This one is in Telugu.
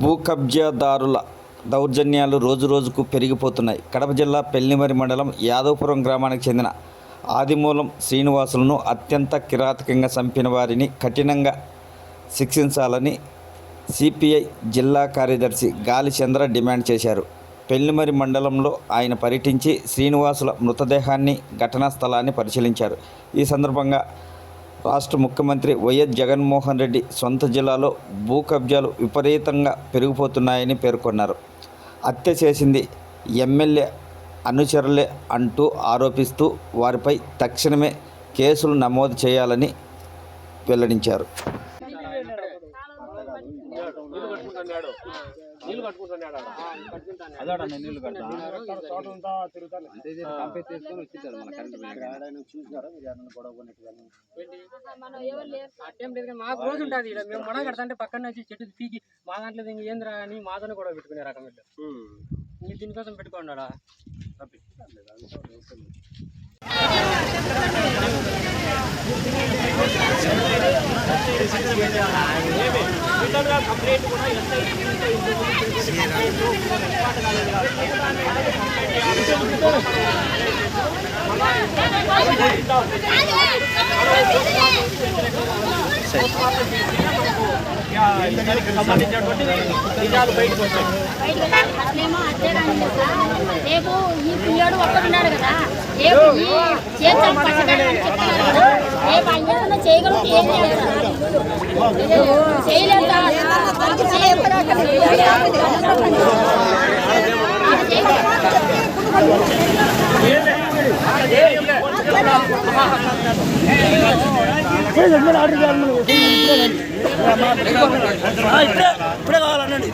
భూ కబ్జాదారుల దౌర్జన్యాలు రోజురోజుకు పెరిగిపోతున్నాయి. కడప జిల్లా పెళ్లిమరి మండలం యాదవపురం గ్రామానికి చెందిన ఆదిమూలం శ్రీనివాసులను అత్యంత కిరాతకంగా చంపిన వారిని కఠినంగా శిక్షించాలని సిపిఐ జిల్లా కార్యదర్శి గాలి చంద్ర డిమాండ్ చేశారు. పెళ్లిమరి మండలంలో ఆయన పర్యటించి శ్రీనివాసుల మృతదేహాన్ని, ఘటనా స్థలాన్ని పరిశీలించారు. ఈ సందర్భంగా రాష్ట్ర ముఖ్యమంత్రి వైఎస్ జగన్మోహన్ రెడ్డి సొంత జిల్లాలో భూ కబ్జాలు విపరీతంగా పెరిగిపోతున్నాయని పేర్కొన్నారు. హత్య చేసింది ఎమ్మెల్యే అనుచరులే అంటూ ఆరోపిస్తూ వారిపై తక్షణమే కేసులు నమోదు చేయాలని వెల్లడించారు. మాకు రోజు ఉంటుంది మేము మొడ కడతా పక్కన వచ్చి చెట్టు పీకి మా దాంట్లో ఏంద్రా అని మాతోనే కూడా పెట్టుకునే రకం మీరు దీనికోసం పెట్టుకున్నాడా రేపు ఈ పిల్లడు ఒక్కడున్నాడు కదా, రేపు ఈ చేతులు పచ్చగాడని చెప్తున్నారు కదా, రేపు ఆయన చేయగలిగితే ఏం చేయలేదు. ఇప్పుడే కావాలనండి.